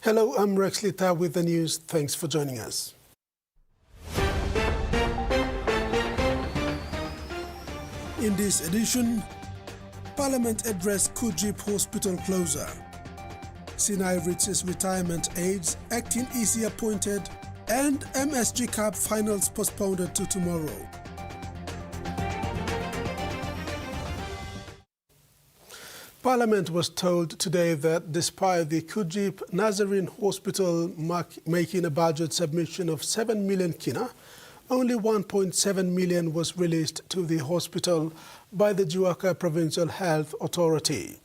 Hello, I'm Rex Lita with the news. Thanks for joining us. In this edition, Parliament addressed Kujip Hospital closure. Sinai reaches retirement age, acting EC appointed, and MSG Cup finals postponed to tomorrow. Parliament was told today that despite the Kujip Nazarene Hospital making a budget submission of 7 million kina, only 1.7 million was released to the hospital by the Jiwaka Provincial Health Authority.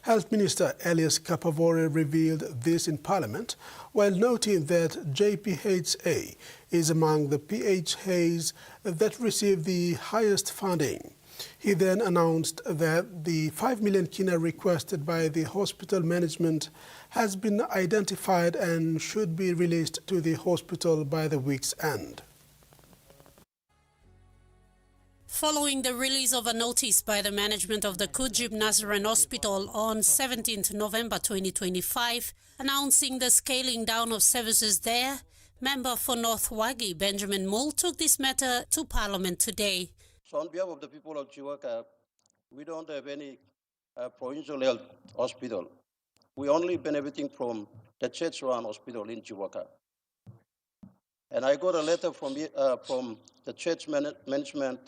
Health Minister Elias Kapavore revealed this in Parliament while noting that JPHA is among the PHAs that received the highest funding. He then announced that the 5 million kina requested by the hospital management has been identified and should be released to the hospital by the week's end. Following the release of a notice by the management of the Kujip Nazarene Hospital on 17th November 2025, announcing the scaling down of services there, member for North Wagi Benjamin Moole took this matter to Parliament today. So on behalf of the people of Jiwaka, we don't have any provincial health hospital. We only benefiting from the church-run hospital in Jiwaka. And I got a letter from the church management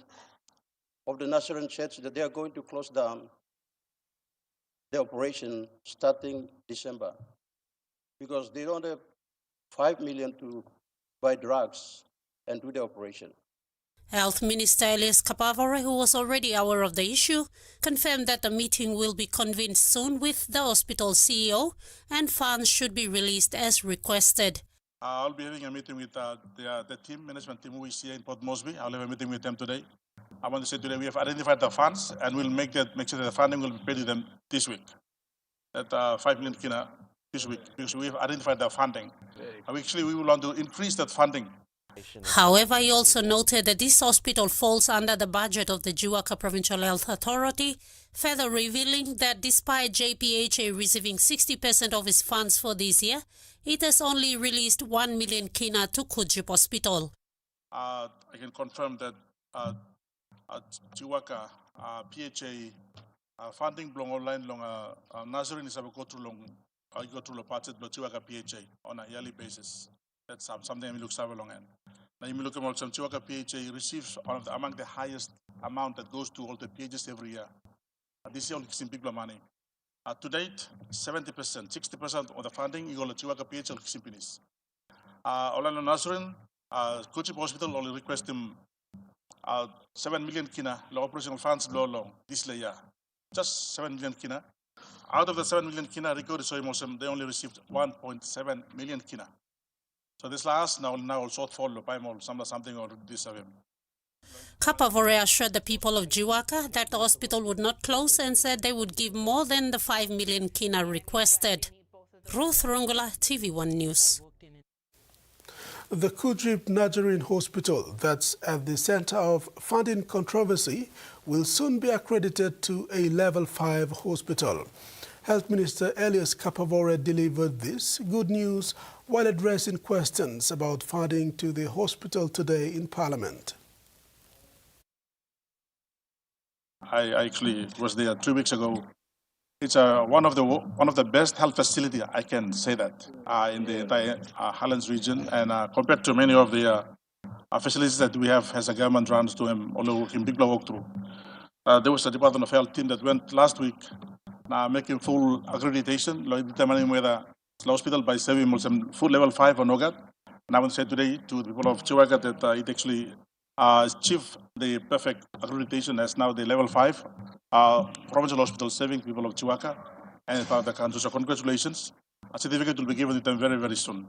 of the Nazarene Church that they are going to close down the operation starting December because they don't have 5 million to buy drugs and do the operation. Health Minister Elias Kapavore, who was already aware of the issue, confirmed that the meeting will be convened soon with the hospital CEO and funds should be released as requested. I'll be having a meeting with the management team who is here in Port Moresby. I'll have a meeting with them today. I want to say today we have identified the funds and we'll make sure that the funding will be paid to them this week. That 5 million kina this week because we have identified the funding. Actually, we will want to increase that funding. However, he also noted that this hospital falls under the budget of the Jiwaka Provincial Health Authority, further revealing that despite JPHA receiving 60% of its funds for this year, it has only released 1 million kina to Kujip Hospital. I can confirm that Jiwaka PHA funding belong online long Nazarene is go through the parts of Jiwaka PHA on a yearly basis. That's something I look along and now you look at some Jiwaka PHA receives among the highest amount that goes to all the PHs every year. This year is in big money. To date, 70%, 60% of the funding is all the Jiwaka PHA Kisimpinis. Olano Nazarene, Kujip Hospital only request him 7 million kina, low operational funds low this year. Just 7 million kina. Out of the 7 million kina recorded they only received 1.7 million kina. So this last now shortfall by something or this of him. Kapavore assured the people of Jiwaka that the hospital would not close and said they would give more than the 5 million kina requested. Ruth Rongola, TVWAN News. The Kujip Nazarene Hospital, that's at the center of funding controversy, will soon be accredited to a Level 5 hospital. Health Minister Elias Kapavore delivered this good news while addressing questions about funding to the hospital today in Parliament. I actually was there 2 weeks ago. It's one of the best health facility, I can say that, in the entire Highlands region, and compared to many of the facilities that we have as a government runs to him, although in big walk through. There was a Department of Health team that went last week making full accreditation, determining whether the hospital by serving full level 5 or NOGAT. And I want to say today to the people of Jiwaka that it actually achieved the perfect accreditation as now the level 5 provincial hospital serving people of Jiwaka and part of the country. So congratulations. A certificate will be given to them very, very soon.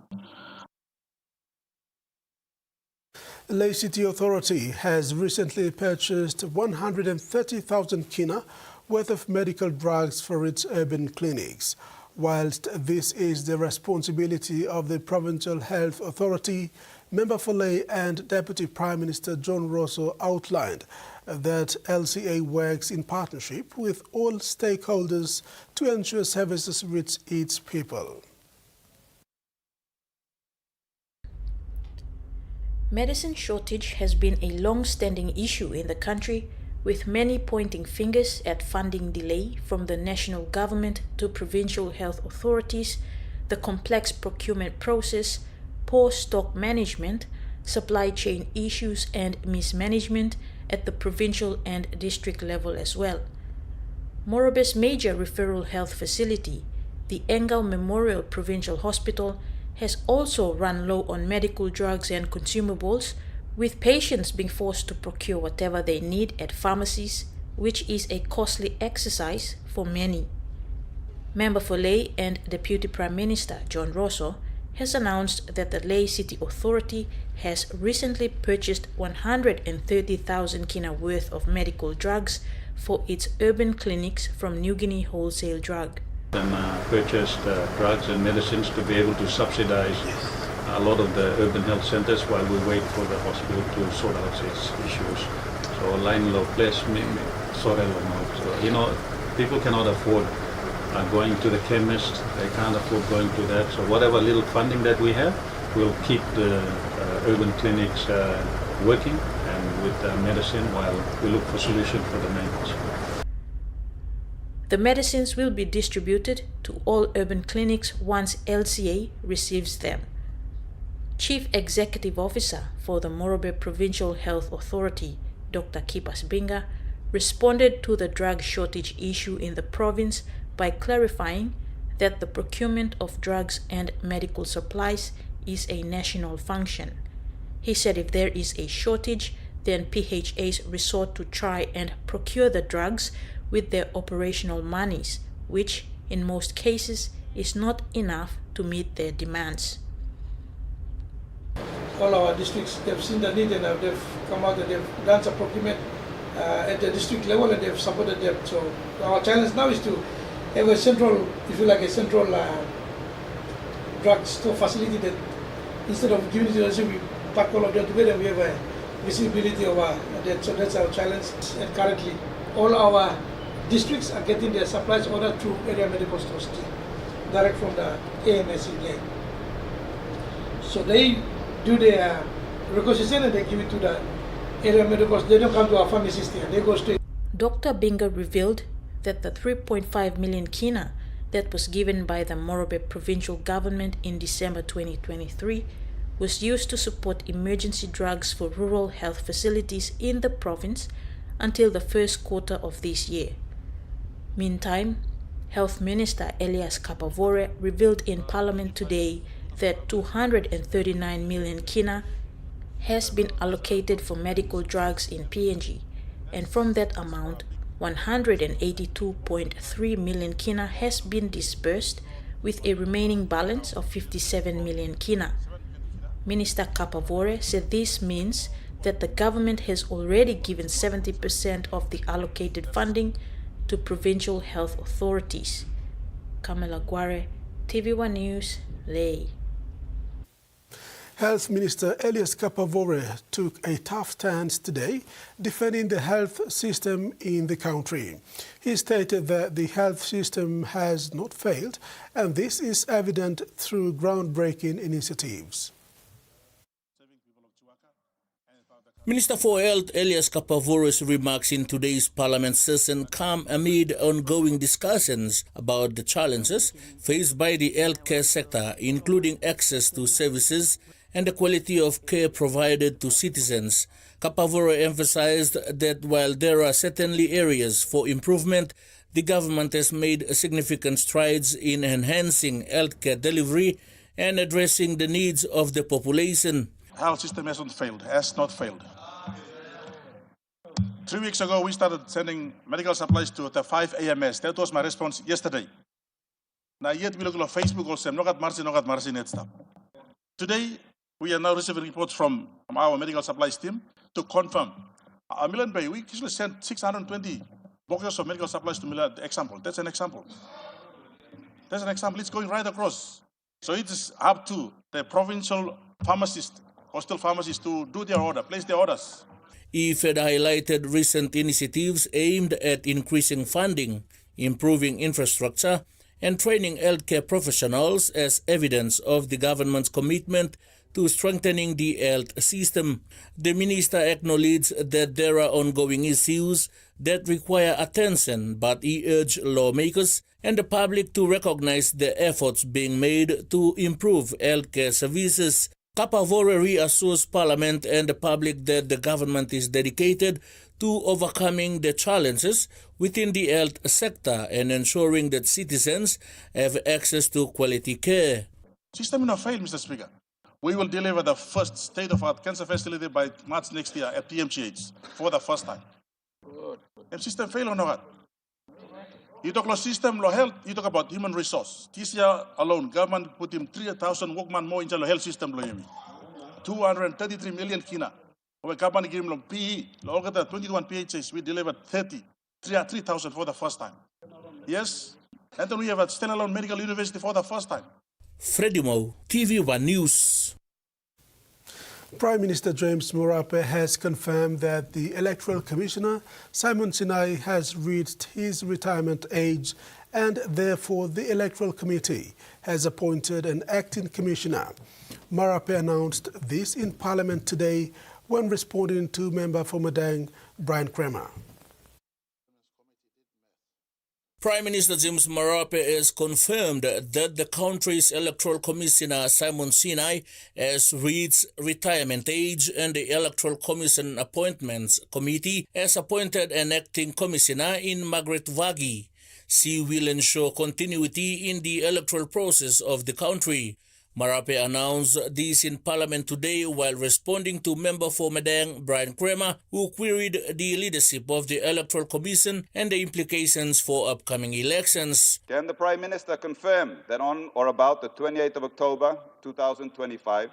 Lay City Authority has recently purchased 130,000 kina worth of medical drugs for its urban clinics. Whilst this is the responsibility of the Provincial Health Authority, Member for Lay and Deputy Prime Minister John Rosso outlined that LCA works in partnership with all stakeholders to ensure services reach its people. Medicine shortage has been a long-standing issue in the country, with many pointing fingers at funding delay from the national government to provincial health authorities, the complex procurement process, poor stock management, supply chain issues and mismanagement at the provincial and district level as well. Morobe's major referral health facility, the Engau Memorial Provincial Hospital, has also run low on medical drugs and consumables, with patients being forced to procure whatever they need at pharmacies, which is a costly exercise for many. Member for Lae and Deputy Prime Minister John Rosso has announced that the Lae City Authority has recently purchased 130,000 kina worth of medical drugs for its urban clinics from New Guinea Wholesale Drug. Purchased drugs and medicines to be able to subsidize a lot of the urban health centers while we wait for the hospital to sort out its issues. So line low place, sort out. So, people cannot afford going to the chemist. They can't afford going to that. So whatever little funding that we have, we'll keep the urban clinics working and with medicine while we look for solutions for the main hospital. The medicines will be distributed to all urban clinics once LCA receives them. Chief Executive Officer for the Morobe Provincial Health Authority, Dr. Kipas Binga, responded to the drug shortage issue in the province by clarifying that the procurement of drugs and medical supplies is a national function. He said if there is a shortage, then PHAs resort to try and procure the drugs with their operational monies, which in most cases is not enough to meet their demands. All our districts, they've seen the need and they've come out and they've done some procurement at the district level and they've supported them. So our challenge now is to have a central, if you like, a central drug store facility that instead of giving it to us, we pack all of them together and we have a visibility of that. So that's our challenge. And currently, all our districts are getting their supplies ordered through area medical stores, direct from the AMS in Lae. So they do their requisition and they give it to the area medical stores. They don't come to our pharmacists here, they go straight. Dr. Binga revealed that the 3.5 million kina that was given by the Morobe provincial government in December 2023 was used to support emergency drugs for rural health facilities in the province until the first quarter of this year. Meantime, Health Minister Elias Kapavore revealed in Parliament today that 239 million kina has been allocated for medical drugs in PNG, and from that amount, 182.3 million kina has been disbursed, with a remaining balance of 57 million kina. Minister Kapavore said this means that the government has already given 70% of the allocated funding to provincial health authorities. Kamela Guare, TVWAN News, Lae. Health Minister Elias Kapavore took a tough stance today, defending the health system in the country. He stated that the health system has not failed, and this is evident through groundbreaking initiatives. Minister for Health Elias Kapavore's remarks in today's Parliament session come amid ongoing discussions about the challenges faced by the healthcare sector, including access to services and the quality of care provided to citizens. Kapavore emphasized that while there are certainly areas for improvement, the government has made significant strides in enhancing healthcare delivery and addressing the needs of the population. Health system has not failed. 3 weeks ago, we started sending medical supplies to the 5 AMS. That was my response yesterday. Now, yet we look at Facebook also, nogat marsi net stuff. Today, we are now receiving reports from our medical supplies team to confirm. Milan Bay, we usually sent 620 boxes of medical supplies to Milan. Example. That's an example. It's going right across. So it is up to the provincial pharmacists, hostel pharmacists to do their order, place their orders. He further highlighted recent initiatives aimed at increasing funding, improving infrastructure, and training healthcare professionals as evidence of the government's commitment to strengthening the health system. The minister acknowledged that there are ongoing issues that require attention, but he urged lawmakers and the public to recognize the efforts being made to improve healthcare services. Kapavore reassures Parliament and the public that the government is dedicated to overcoming the challenges within the health sector and ensuring that citizens have access to quality care. System will not fail, Mr. Speaker. We will deliver the first state-of-art cancer facility by March next year at PMGH for the first time. If system fail or not? You talk about system, law health, you talk about human resource. This year alone, government put in 3,000 workmen more into the health system. 233 million kina. Our government gave them PE. Look at the 21 PHs, we delivered 3,000 for the first time. Yes, and then we have a standalone medical university for the first time. Freddie Mo, TVWAN News. Prime Minister James Marape has confirmed that the Electoral Commissioner, Simon Sinai, has reached his retirement age and therefore the Electoral Committee has appointed an acting commissioner. Marape announced this in Parliament today when responding to member for Madang, Brian Kramer. Prime Minister James Marape has confirmed that the country's Electoral Commissioner Simon Sinai has reached retirement age and the Electoral Commission Appointments Committee has appointed an acting commissioner in Margaret Vagi. She will ensure continuity in the electoral process of the country. Marape announced this in Parliament today while responding to member for Madang, Brian Kramer, who queried the leadership of the Electoral Commission and the implications for upcoming elections. Can the Prime Minister confirm that on or about the 28th of October 2025,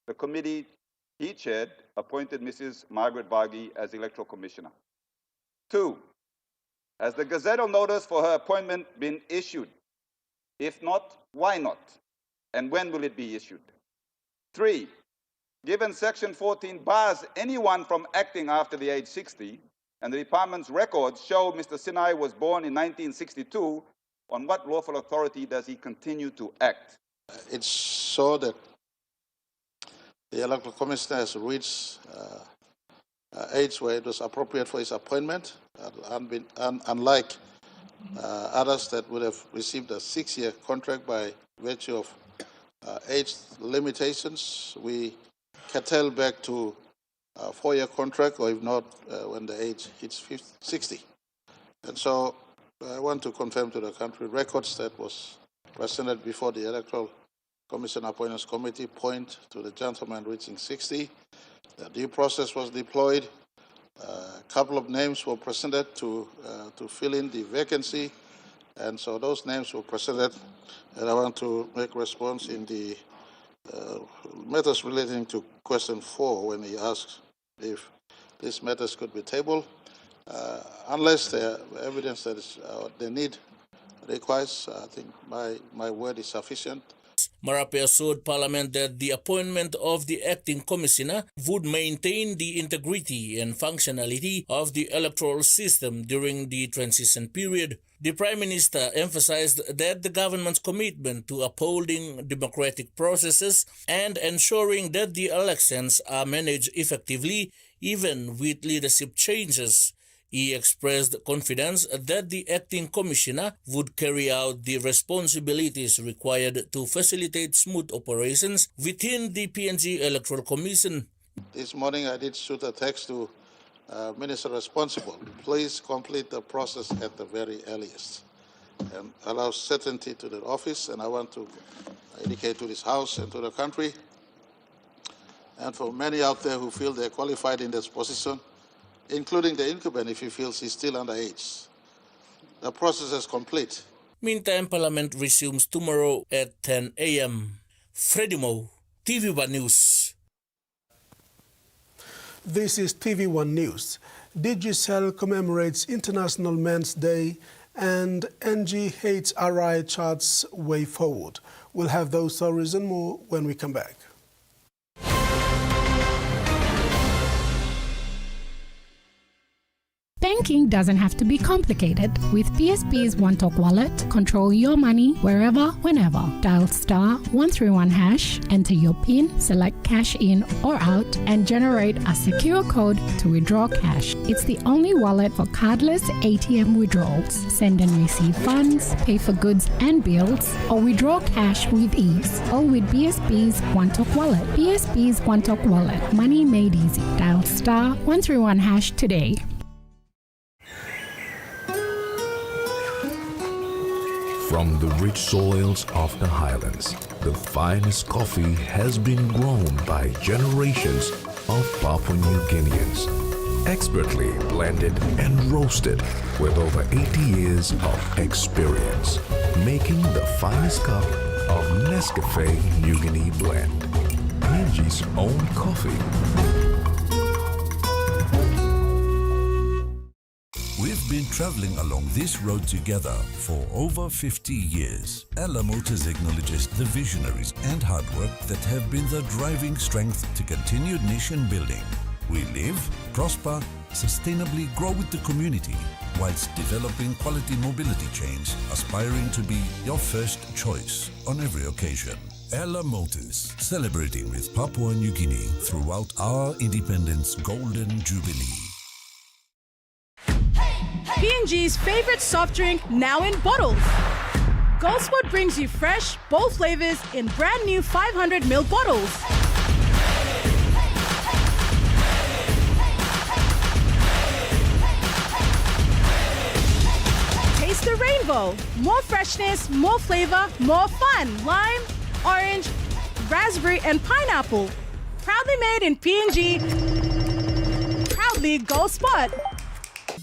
the committee he chaired appointed Mrs. Margaret Vagi as Electoral Commissioner? 2. Has the gazettal notice for her appointment been issued? If not, why not? And when will it be issued? 3. Given Section 14 bars anyone from acting after the age 60, and the department's records show Mr. Sinai was born in 1962, on what lawful authority does he continue to act? It's so that the Electoral Commissioner has reached age where it was appropriate for his appointment, unlike others that would have received a 6-year contract by virtue of age limitations. We curtail back to a 4-year contract, or if not, when the age hits 60. And so I want to confirm to the country records that was presented before the Electoral Commission Appointments Committee point to the gentleman reaching 60. The due process was deployed. A couple of names were presented to fill in the vacancy. And so those names were presented, and I want to make response in the matters relating to question 4 when he asks if these matters could be tabled. Unless the evidence that is, the need requires, I think my word is sufficient. Marape assured Parliament that the appointment of the acting commissioner would maintain the integrity and functionality of the electoral system during the transition period. The Prime Minister emphasized that the government's commitment to upholding democratic processes and ensuring that the elections are managed effectively even with leadership changes. He expressed confidence that the acting commissioner would carry out the responsibilities required to facilitate smooth operations within the PNG Electoral Commission. This morning I did shoot a text to Minister responsible. Please complete the process at the very earliest and allow certainty to the office. And I want to indicate to this House and to the country, and for many out there who feel they're qualified in this position, including the incumbent if he feels he's still underage. The process is complete. Meantime, Parliament resumes tomorrow at 10 a.m. Freddie Mo, TVWAN News. This is TV1 News. Digicel commemorates International Men's Day and NGHRI charts way forward. We'll have those stories and more when we come back. Thank banking doesn't have to be complicated. With PSB's OneTalk wallet, control your money wherever, whenever. Dial *131#, enter your PIN, select cash in or out, and generate a secure code to withdraw cash. It's the only wallet for cardless ATM withdrawals. Send and receive funds, pay for goods and bills, or withdraw cash with ease. All with PSB's OneTalk wallet. PSB's OneTalk wallet. Money made easy. Dial *131# today. From the rich soils of the highlands, the finest coffee has been grown by generations of Papua New Guineans, expertly blended and roasted with over 80 years of experience, making the finest cup of Nescafe New Guinea blend, PNG's own coffee. We've been traveling along this road together for over 50 years. Ella Motors acknowledges the visionaries and hard work that have been the driving strength to continued nation building. We live, prosper, sustainably grow with the community, whilst developing quality mobility chains, aspiring to be your first choice on every occasion. Ella Motors, celebrating with Papua New Guinea throughout our independence golden jubilee. PNG's favorite soft drink now in bottles. Goldspot brings you fresh, bold flavors in brand new 500ml bottles. Taste the rainbow. More freshness, more flavor, more fun. Lime, orange, raspberry, and pineapple. Proudly made in PNG. Proudly Goldspot.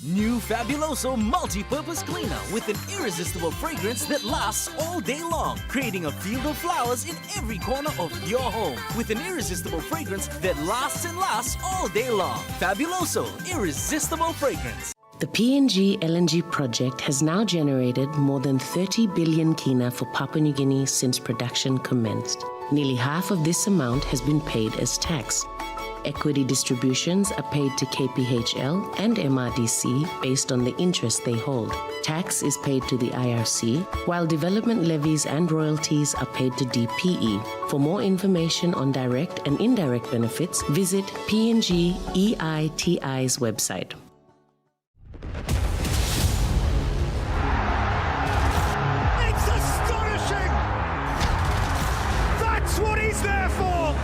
New Fabuloso multi-purpose cleaner with an irresistible fragrance that lasts all day long, creating a field of flowers in every corner of your home with an irresistible fragrance that lasts and lasts all day long. Fabuloso, irresistible fragrance. The PNG LNG project has now generated more than 30 billion kina for Papua New Guinea since production commenced. Nearly half of this amount has been paid as tax. Equity distributions are paid to KPHL and MRDC based on the interest they hold. Tax is paid to the IRC, while development levies and royalties are paid to DPE. For more information on direct and indirect benefits, visit PNG EITI's website. It's astonishing! That's what he's there for!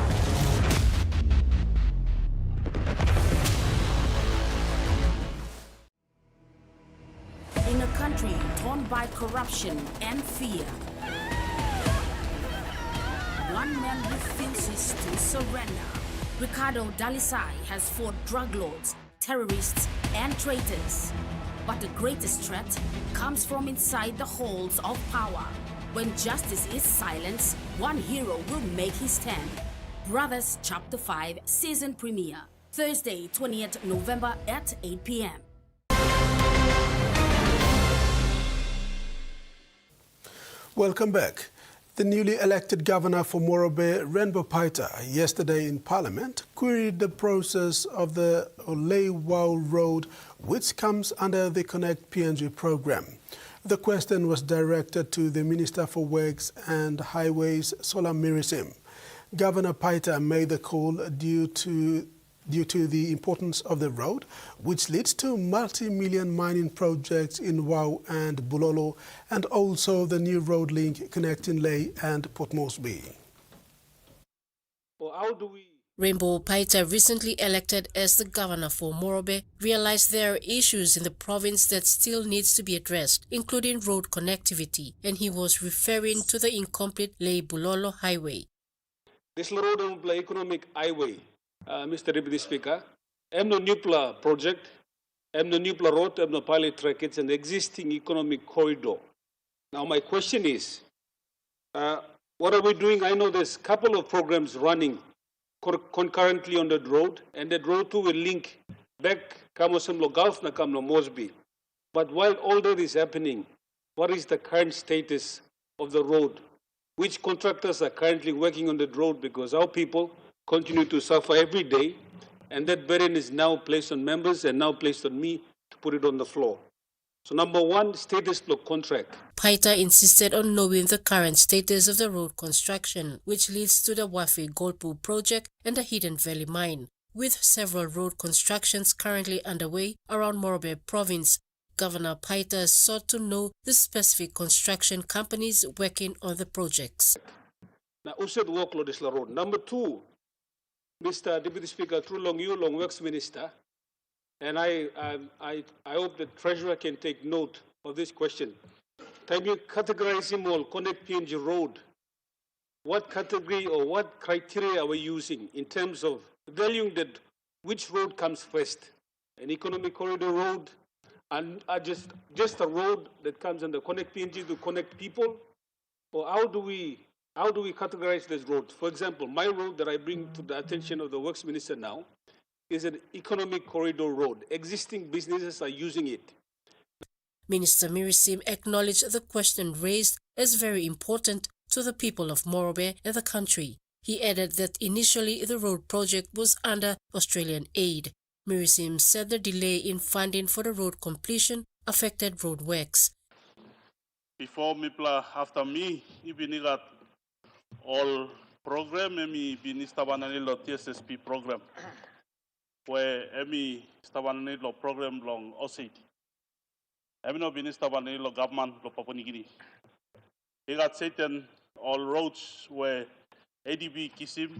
In a country torn by corruption and fear, one man refuses to surrender. Ricardo Dalisai has fought drug lords, terrorists, and traitors. But the greatest threat comes from inside the halls of power. When justice is silenced, one hero will make his stand. Brothers Chapter 5 season premiere, Thursday, 20th November at 8 p.m. Welcome back. The newly elected governor for Morobe, Rainbow Paita, yesterday in Parliament, queried the process of the Olei-Wau Road, which comes under the Connect PNG program. The question was directed to the Minister for Works and Highways, Sola Mirisim. Governor Paita made the call due to the importance of the road, which leads to multi-million mining projects in Wau and Bulolo, and also the new road link connecting Lae and Port Moresby. Well, how do we... Rainbow Paita, recently elected as the governor for Morobe, realized there are issues in the province that still needs to be addressed, including road connectivity, and he was referring to the incomplete Lae-Bulolo highway. This road on the economic highway, Mr. Deputy Speaker, I'm no new project, I'm no new road, I'm no pilot track, it's an existing economic corridor. Now my question is, what are we doing? I know there's a couple of programs running concurrently on that road, and that road too will link back Kamosemlo Gulf na Kamlo Moresby. But while all that is happening, what is the current status of the road? Which contractors are currently working on that road? Because our people continue to suffer every day, and that burden is now placed on members and now placed on me put it on the floor. So number one, status of contract. Paita insisted on knowing the current status of the road construction, which leads to the Wafi Goldpool project and the Hidden Valley mine. With several road constructions currently underway around Morobe province, Governor Paita sought to know the specific construction companies working on the projects. Now, used workload is the road. Number two, Mr. Deputy Speaker, through long you, long works minister, and I hope the treasurer can take note of this question. Can you categorize him all, connect PNG road? What category or what criteria are we using in terms of valuing that which road comes first? An economic corridor road, and just a road that comes under connect PNG to connect people? Or how do we categorize this road? For example, my road that I bring to the attention of the Works Minister now is an economic corridor road. Existing businesses are using it. Minister Mirisim acknowledged the question raised as very important to the people of Morobe and the country. He added that initially the road project was under Australian aid. Mirisim said the delay in funding for the road completion affected road works. Before Mipla, after me, even got all program, me been istabananilo TSSP program, where me istabananilo program long OSID. I no been istabananilo government lo Papua New Guinea. He got certain all roads where ADB Kisim,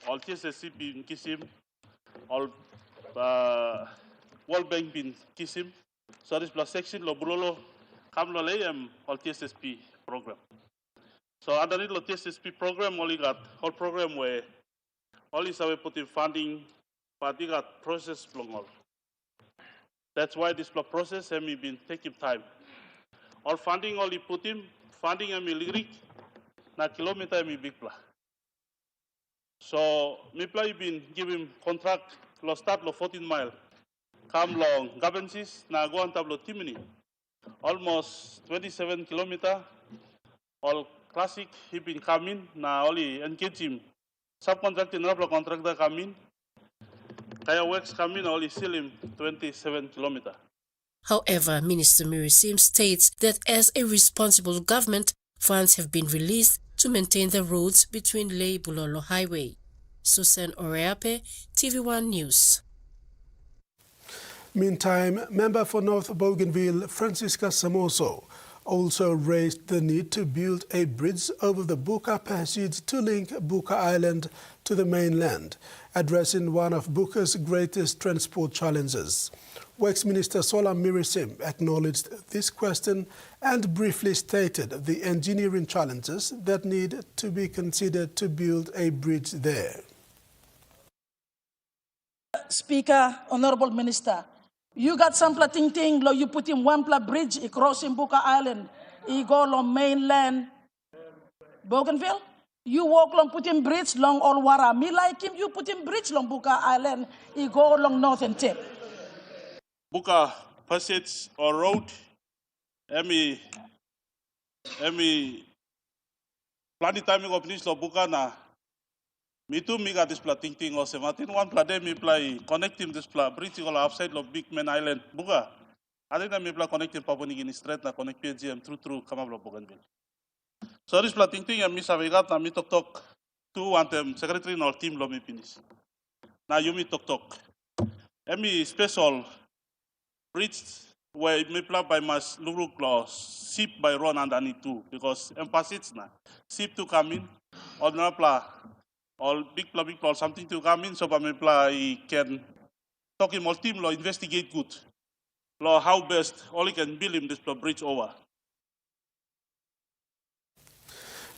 all TSSP been Kisim, all World Bank been Kisim. So this plus section lo Brolo Kamlo Layam all TSSP program. So under the TSSP program, only got whole program where only we put in funding, but they got process long all. That's why this process has been taking time. All funding only put in funding and lyric na kilometer mi big pla. So mi pla been giving contract lo start lo 14 mile. Come long Gabensis na go on tablo Timini. Almost 27 kilometer. All classic he been coming na only engage him. Subcontracting na contractor coming. Kaya works coming only still him 27 kilometer. However, Minister Mirisim states that as a responsible government, funds have been released to maintain the roads between Lei-Bulolo Highway. Susan Oreape, TVWAN News. Meantime, member for North Bougainville, Francisca Samoso, also raised the need to build a bridge over the Buka Passage to link Buka Island to the mainland, addressing one of Buka's greatest transport challenges. Works Minister Sola Mirisim acknowledged this question and briefly stated the engineering challenges that need to be considered to build a bridge there. Speaker, Honorable Minister, you got some ting lo you put in one bridge across in Buka Island, you go along mainland Bougainville. You walk along put in bridge long all Wara. Me like him, you put in bridge long Buka Island, you go along Northern Tip. Buka Passage or road, emi planning timing of this lo Buka na. Me too, me got this ting or Martin one play me play connecting this bridge all outside of Big Man Island, Buka. I think me play connecting Papua New Guinea straight na connect PGM through Kamablo Bougainville. So this ting and me sabigat na me talk to one them secretary no team lo me finish. Na you me talk. Emi special bridge where me play by mas luruk lo ship by run underneath too because emphasis na ship to come in or na play. All big plan something to come in so I can talk him all team law investigate good. Law how best all he can build him this bridge over.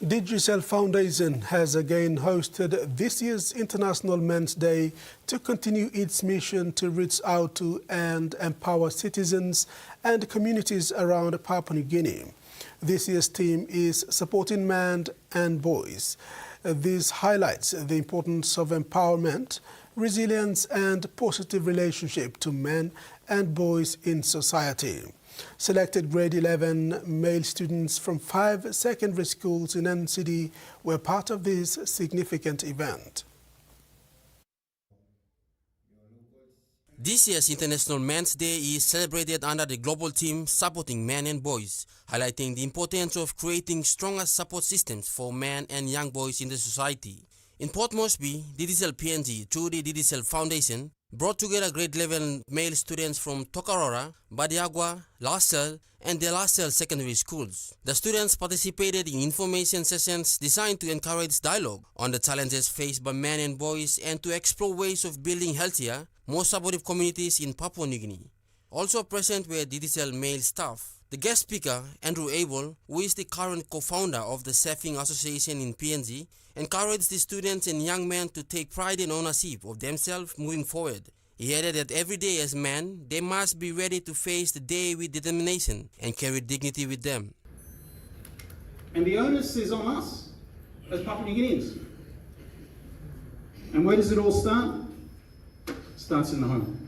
Digicel Foundation has again hosted this year's International Men's Day to continue its mission to reach out to and empower citizens and communities around Papua New Guinea. This year's theme is supporting men and boys. This highlights the importance of empowerment, resilience and positive relationship to men and boys in society. Selected grade 11 male students from 5 secondary schools in NCD were part of this significant event. This year's International Men's Day is celebrated under the global theme Supporting Men and Boys, highlighting the importance of creating stronger support systems for men and young boys in the society. In Port Moresby, Didicel PNG, through the Didicel Foundation, brought together grade-level male students from Tokarora, Badiagua, Lascelles, and De Lascelles secondary schools. The students participated in information sessions designed to encourage dialogue on the challenges faced by men and boys and to explore ways of building healthier, more supportive communities in Papua New Guinea. Also present were Didicel male staff. The guest speaker, Andrew Abel, who is the current co-founder of the Surfing Association in PNG, encouraged the students and young men to take pride and ownership of themselves moving forward. He added that every day as men, they must be ready to face the day with determination and carry dignity with them. And the onus is on us as Papua New Guineans. And where does it all start? It starts in the home.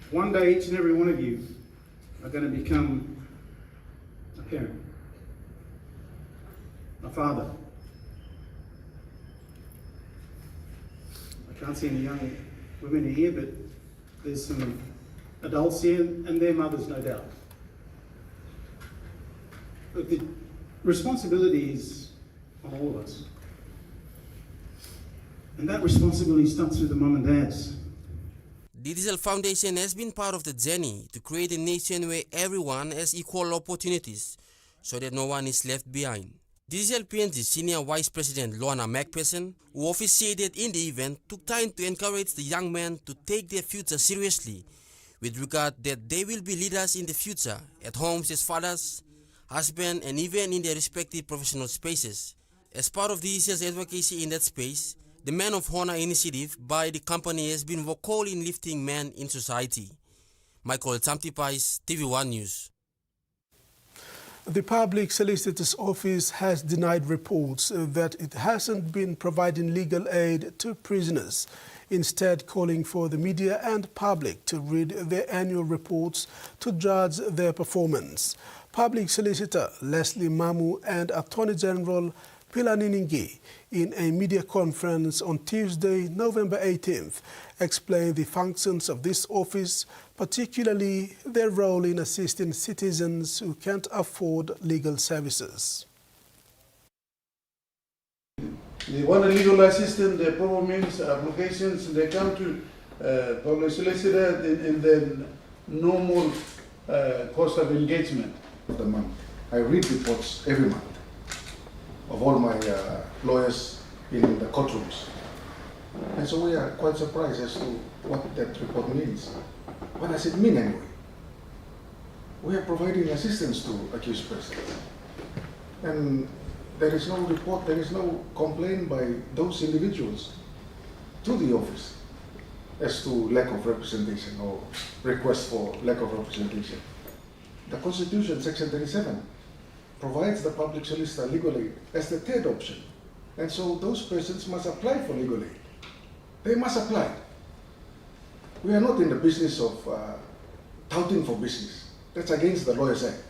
One day each and every one of you are going to become a parent, a father. I can't see any young women here, but there's some adults here and their mothers, no doubt. But the responsibility is on all of us. And that responsibility starts with the mum and dads. The Didicel Foundation has been part of the journey to create a nation where everyone has equal opportunities so that no one is left behind. Didicel PNG Senior Vice President Luana McPherson, who officiated in the event, took time to encourage the young men to take their future seriously with regard that they will be leaders in the future at homes as fathers, husbands, and even in their respective professional spaces. As part of Didicel's advocacy in that space, the Man of Honor initiative by the company has been vocal in lifting men in society. Michael Tamtipais, TVWAN News. The Public Solicitor's Office has denied reports that it hasn't been providing legal aid to prisoners, instead calling for the media and public to read their annual reports to judge their performance. Public Solicitor Leslie Mamu and Attorney General Pilaniningi, in a media conference on Tuesday, November 18th, explained the functions of this office, particularly their role in assisting citizens who can't afford legal services. They want a legal assistance, the problem means applications, they come to public solicitor in the normal cost of engagement of the month. I read reports every month of all my lawyers in the courtrooms. And so we are quite surprised as to what that report means. What does it mean anyway? We are providing assistance to accused persons. And there is no report, there is no complaint by those individuals to the office as to lack of representation or request for lack of representation. The Constitution, Section 37, provides the public solicitor legal aid as the third option. And so those persons must apply for legal aid. They must apply. We are not in the business of touting for business. That's against the Lawyers Act.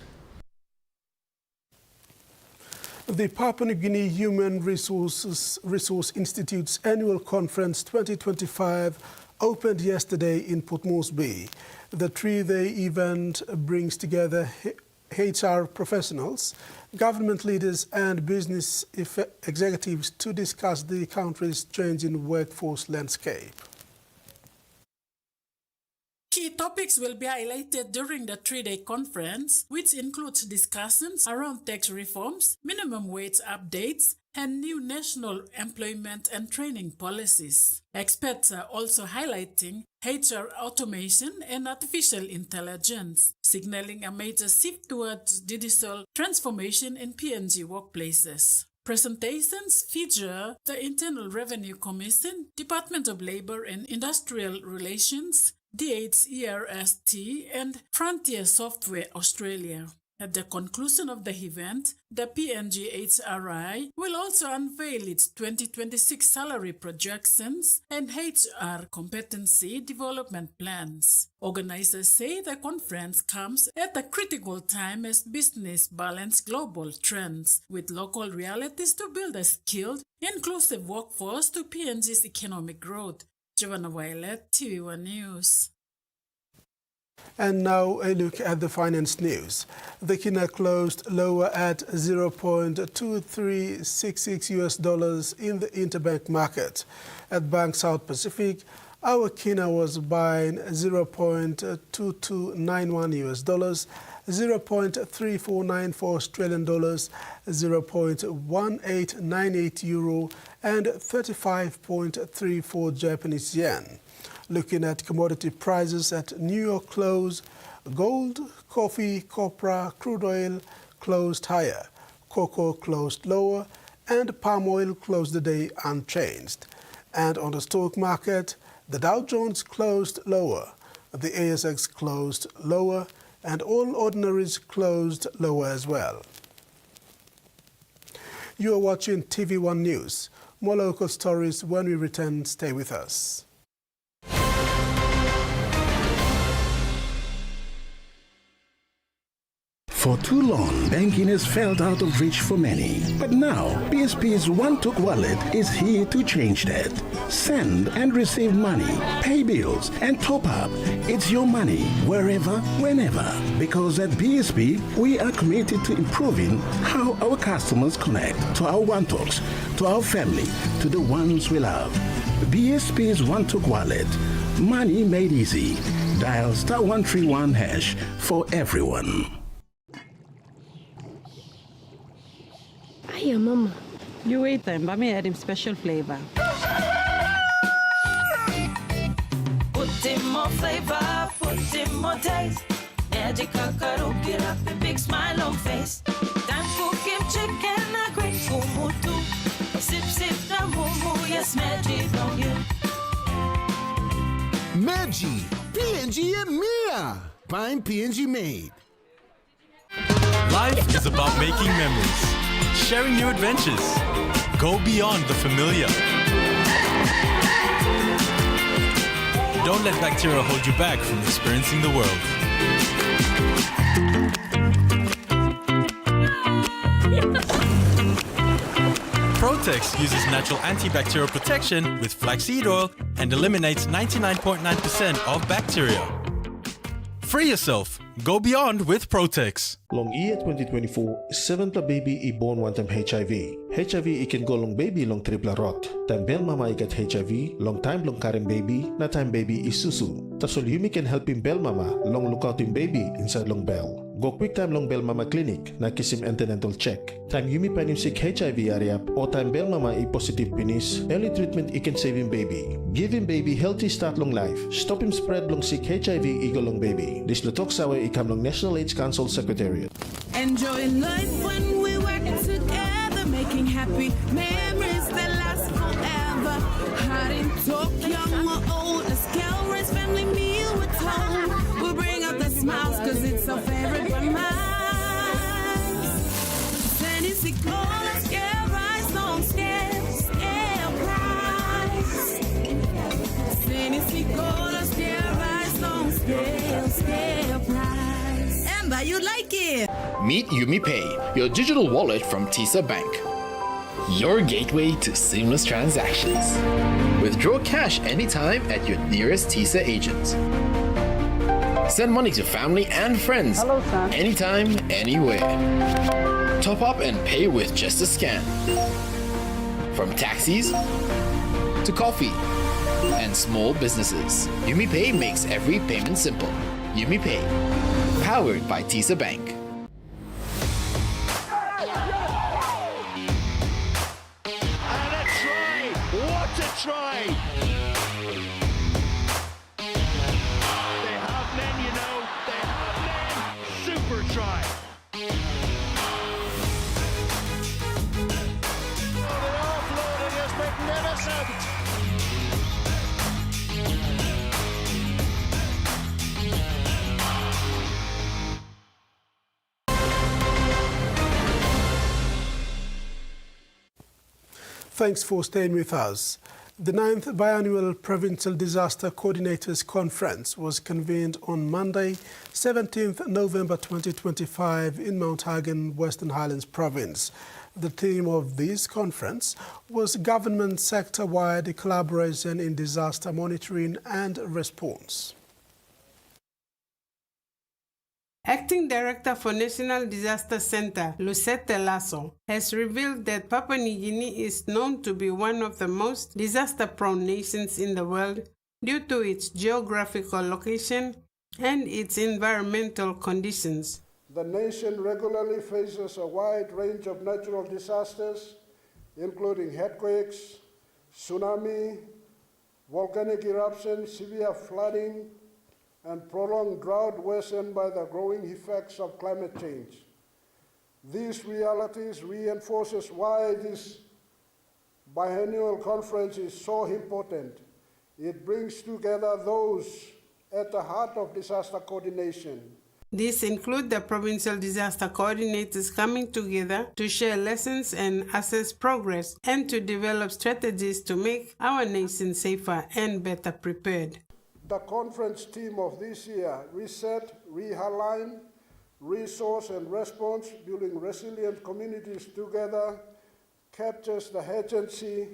The Papua New Guinea Human Resource Institute's annual conference 2025 opened yesterday in Port Moresby. The three-day event brings together HR professionals, government leaders and business executives to discuss the country's changing workforce landscape. Key topics will be highlighted during the three-day conference, which includes discussions around tax reforms, minimum wage updates, and new national employment and training policies. Experts are also highlighting HR automation and artificial intelligence, signaling a major shift towards digital transformation in PNG workplaces. Presentations feature the Internal Revenue Commission, Department of Labor and Industrial Relations, DHERST, and Frontier Software Australia. At the conclusion of the event, the PNG HRI will also unveil its 2026 salary projections and HR competency development plans. Organizers say the conference comes at a critical time as business balance global trends with local realities to build a skilled, inclusive workforce to PNG's economic growth. Joanna Violet, TVWAN News. And now a look at the finance news. The kina closed lower at $0.2366 in the interbank market. At Bank South Pacific, our kina was buying $0.2291, $0.3494 Australian dollars, 0.1898 euro, and 35.34 Japanese yen. Looking at commodity prices at New York close, gold, coffee, copra, crude oil closed higher, cocoa closed lower, and palm oil closed the day unchanged. And on the stock market, the Dow Jones closed lower, the ASX closed lower, and all ordinaries closed lower as well. You are watching TV1 News. More local stories when we return. Stay with us. For too long, banking has felt out of reach for many. But now, PSP's OneTalk wallet is here to change that. Send and receive money, pay bills, and top up. It's your money, wherever, whenever. Because at PSP, we are committed to improving how our customers connect to our OneTalks, to our family, to the ones we love. PSP's OneTalk wallet. Money made easy. Dial *131# for everyone. Hiya, Mama. You wait then, but me add him special flavor. Put in more flavor, put in more taste. Magic kakaro, get up a big smile on face. Time cook him chicken, a great kumutu. Sip, sip, the moo, yes, magic on you. Maggi, P&G and Mia. Find P&G made. Life is about making memories, sharing new adventures. Go beyond the familiar. Don't let bacteria hold you back from experiencing the world. Protex uses natural antibacterial protection with flaxseed oil and eliminates 99.9% of bacteria. Free yourself. Go beyond with Protex. Long year 2024, 7 baby I born one time HIV. HIV I can go long baby long triple rot. Time bel mama I get HIV, long time long karen baby, na time baby is susu. Tasol Yumi can help him bel mama, long look out him baby inside long bell. Go quick time long bel mama clinic, na kiss him antenatal check. Time Yumi pan him sick HIV area, or time bel mama I positive penis, early treatment I can save him baby. Give him baby healthy start long life. Stop him spread long sick HIV I go long baby. This lutok sawa I come long National AIDS Council Secretariat. Enjoying life when we work together, making happy memories that last forever. Hot in talk, young or old, a scale race, family meal with home. We'll bring out the smiles, cause it's our favorite reminds. Sandy Sicola, scale rise, long scale, scale price. Sandy Sicola, scale rise, long scale, scale price. You like it. Meet YumiPay, your digital wallet from TISA Bank. Your gateway to seamless transactions. Withdraw cash anytime at your nearest TISA agent. Send money to family and friends. Hello, son. Anytime, anywhere. Top up and pay with just a scan. From taxis to coffee and small businesses, YumiPay makes every payment simple. YumiPay. Powered by TISA Bank. And a try! What a try! They have men, you know. They have men. Super try. Oh, the offloading is magnificent. Thanks for staying with us. The 9th Biannual Provincial Disaster Coordinators Conference was convened on Monday, 17th November 2025 in Mount Hagen, Western Highlands Province. The theme of this conference was government sector-wide collaboration in disaster monitoring and response. Acting Director for National Disaster Center, Lucette Lasso, has revealed that Papua New Guinea is known to be one of the most disaster-prone nations in the world due to its geographical location and its environmental conditions. The nation regularly faces a wide range of natural disasters, including earthquakes, tsunami, volcanic eruptions, severe flooding, and prolonged drought worsened by the growing effects of climate change. These realities reinforces why this biennial conference is so important. It brings together those at the heart of disaster coordination. These include the provincial disaster coordinators coming together to share lessons and assess progress and to develop strategies to make our nation safer and better prepared. The conference theme of this year, Reset, Realign, Resource and Response, Building Resilient Communities Together, captures the urgency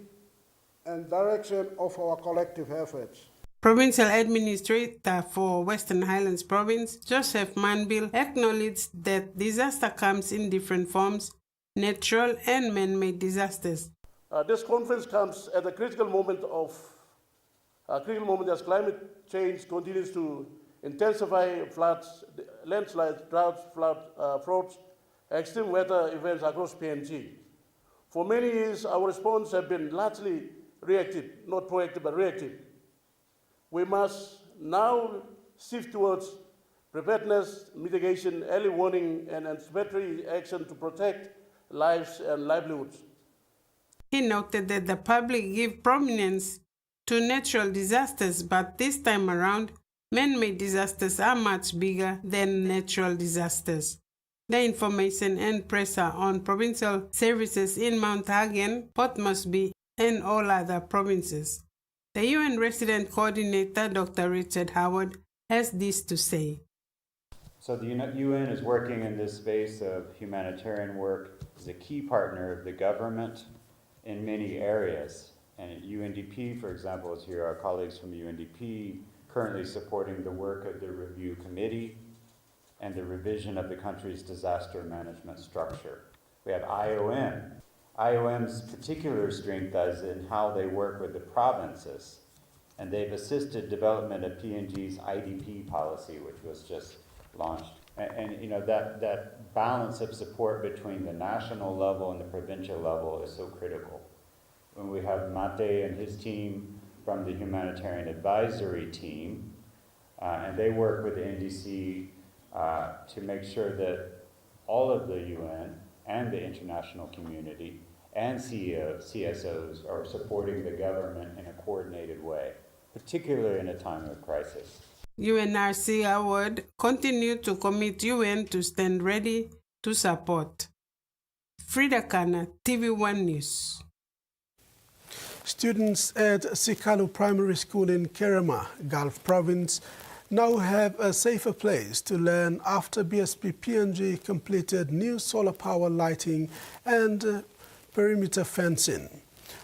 and direction of our collective efforts. Provincial Administrator for Western Highlands Province, Joseph Manville, acknowledged that disaster comes in different forms, natural and man-made disasters. This conference comes at a critical moment as climate change continues to intensify. Floods, landslides, droughts, floods, extreme weather events across PNG. For many years, our response has been largely reactive, not proactive, but reactive. We must now shift towards preparedness, mitigation, early warning, and anticipatory action to protect lives and livelihoods. He noted that the public give prominence to natural disasters, but this time around, man-made disasters are much bigger than natural disasters. The information and pressure on provincial services in Mount Hagen, Port Moresby, and all other provinces. The UN Resident Coordinator, Dr. Richard Howard, has this to say. So the UN is working in this space of humanitarian work as a key partner of the government in many areas. And UNDP, for example, is here. Our colleagues from UNDP currently supporting the work of the review committee and the revision of the country's disaster management structure. We have IOM. IOM's particular strength is in how they work with the provinces, and they've assisted development of PNG's IDP policy, which was just launched. And you know, that balance of support between the national level and the provincial level is so critical. When we have Mate and his team from the humanitarian advisory team, and they work with the NDC to make sure that all of the UN and the international community and CSOs are supporting the government in a coordinated way, particularly in a time of crisis. UNRC Award continued to commit UN to stand ready to support. Frida Kana, TVWAN News. Students at Sikalu Primary School in Kerema, Gulf Province, now have a safer place to learn after BSP PNG completed new solar power lighting and perimeter fencing.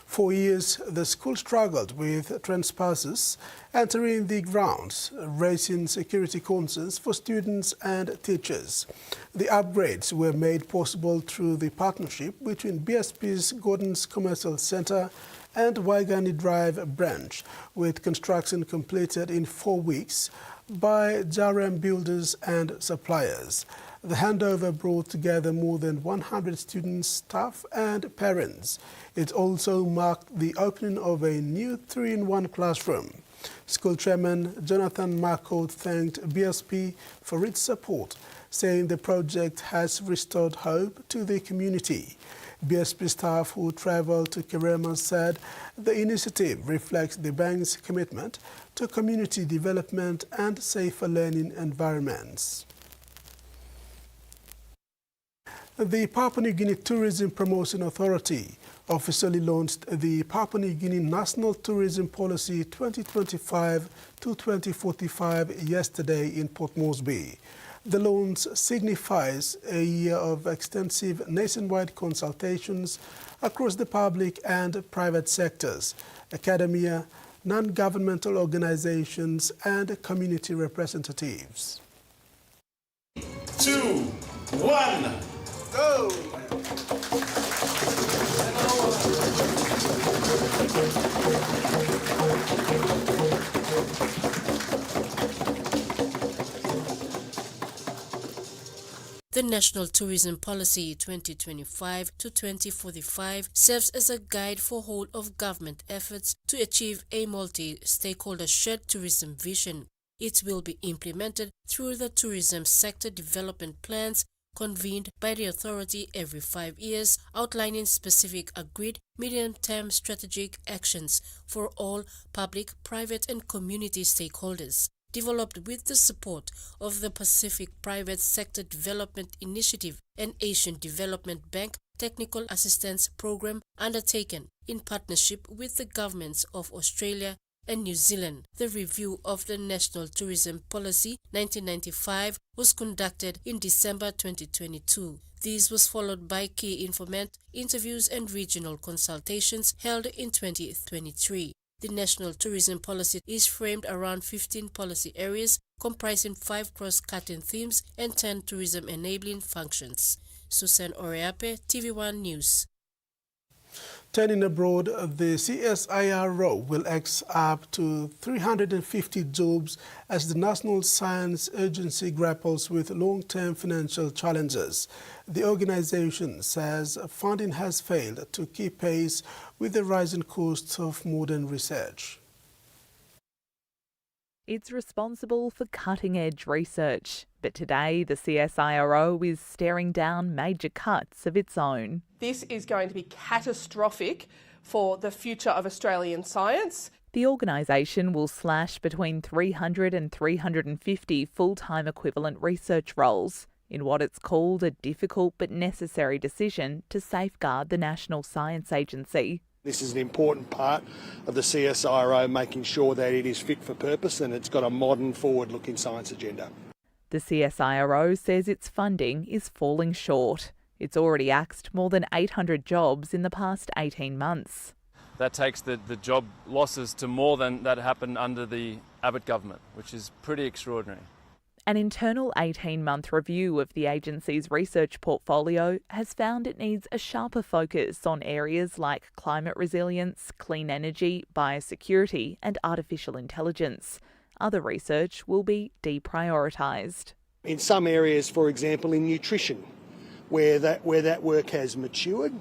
For years, the school struggled with trespassers entering the grounds, raising security concerns for students and teachers. The upgrades were made possible through the partnership between BSP's Gordon's Commercial Center and Waigani Drive branch, with construction completed in 4 weeks by Jarem builders and suppliers. The handover brought together more than 100 students, staff and parents. It also marked the opening of a new 3-in-1 classroom. School Chairman Jonathan Marco thanked BSP for its support, saying the project has restored hope to the community. BSP staff who traveled to Kerema said the initiative reflects the bank's commitment to community development and safer learning environments. The Papua New Guinea Tourism Promotion Authority officially launched the Papua New Guinea National Tourism Policy 2025 to 2045 yesterday in Port Moresby. The launch signifies a year of extensive nationwide consultations across the public and private sectors, academia, non-governmental organizations, and community representatives. 2, 1, go! The National Tourism Policy 2025 to 2045 serves as a guide for whole-of-government efforts to achieve a multi-stakeholder shared tourism vision. It will be implemented through the tourism sector development plans convened by the authority every 5 years, outlining specific agreed medium-term strategic actions for all public, private, and community stakeholders. Developed with the support of the Pacific Private Sector Development Initiative and Asian Development Bank Technical Assistance Program undertaken in partnership with the governments of Australia and New Zealand. The review of the National Tourism Policy 1995 was conducted in December 2022. This was followed by key informant interviews and regional consultations held in 2023. The National Tourism Policy is framed around 15 policy areas comprising 5 cross-cutting themes and 10 tourism-enabling functions. Susan Oreape, TVWAN News. Turning abroad, the CSIRO will ex up to 350 jobs as the National Science Agency grapples with long-term financial challenges. The organization says funding has failed to keep pace with the rising costs of modern research. It's responsible for cutting-edge research, but today the CSIRO is staring down major cuts of its own. This is going to be catastrophic for the future of Australian science. The organisation will slash between 300 and 350 full-time equivalent research roles in what it's called a difficult but necessary decision to safeguard the National Science Agency. This is an important part of the CSIRO, making sure that it is fit for purpose and it's got a modern, forward-looking science agenda. The CSIRO says its funding is falling short. It's already axed more than 800 jobs in the past 18 months. That takes the job losses to more than that happened under the Abbott government, which is pretty extraordinary. An internal 18-month review of the agency's research portfolio has found it needs a sharper focus on areas like climate resilience, clean energy, biosecurity and artificial intelligence. Other research will be deprioritised. In some areas, for example, in nutrition, where that work has matured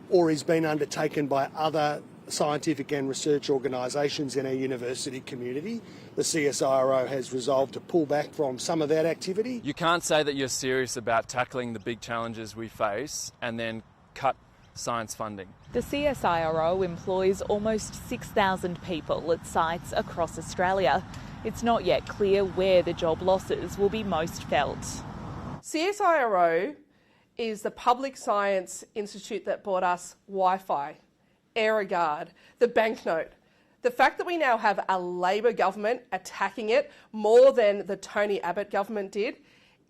or is being undertaken by other scientific and research organisations in our university community, the CSIRO has resolved to pull back from some of that activity. You can't say that you're serious about tackling the big challenges we face and then cut science funding. The CSIRO employs almost 6,000 people at sites across Australia. It's not yet clear where the job losses will be most felt. CSIRO is the public science institute that bought us Wi-Fi, AeroGuard, the banknote. The fact that we now have a Labor government attacking it more than the Tony Abbott government did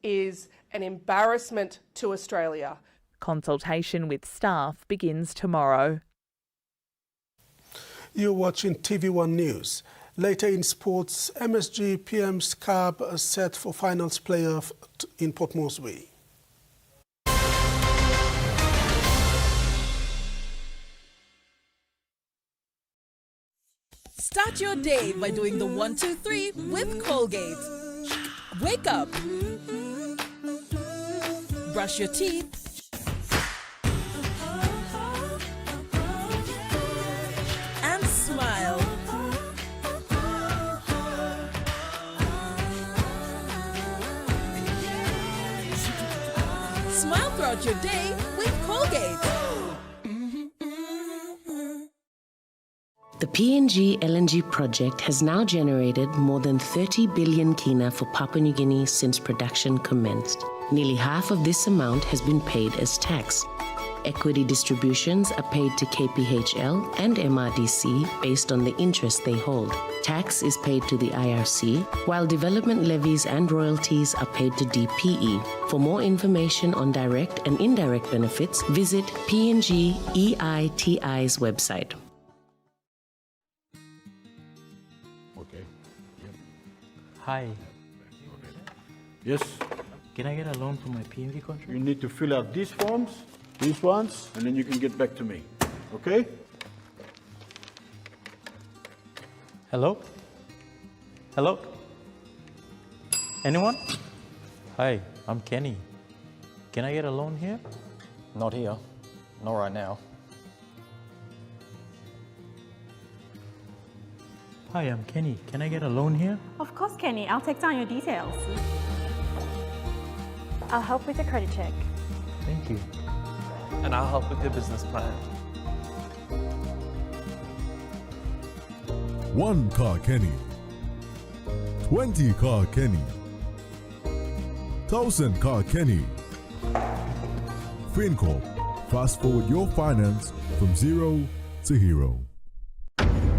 is an embarrassment to Australia. Consultation with staff begins tomorrow. You're watching TV1 News. Later in sports, MSG PM's Cup set for finals playoff in Port Moresby. Start your day by doing the 1, 2, 3 with Colgate. Wake up. Brush your teeth. And smile. Smile throughout your day with Colgate. The PNG LNG project has now generated more than 30 billion kina for Papua New Guinea since production commenced. Nearly half of this amount has been paid as tax. Equity distributions are paid to KPHL and MRDC based on the interest they hold. Tax is paid to the IRC, while development levies and royalties are paid to DPE. For more information on direct and indirect benefits, visit PNG EITI's website. Okay. Yep. Hi. Yes. Can I get a loan for my PNG contract? You need to fill out these forms, these ones, and then you can get back to me. Okay? Hello? Hello? Anyone? Hi, I'm Kenny. Can I get a loan here? Not here. Not right now. Hi, I'm Kenny. Can I get a loan here? Of course, Kenny. I'll take down your details. I'll help with the credit check. Thank you. And I'll help with your business plan. 1 car Kenny, 20 car Kenny, 1,000 car Kenny. FinCorp, fast forward your finance from zero to hero.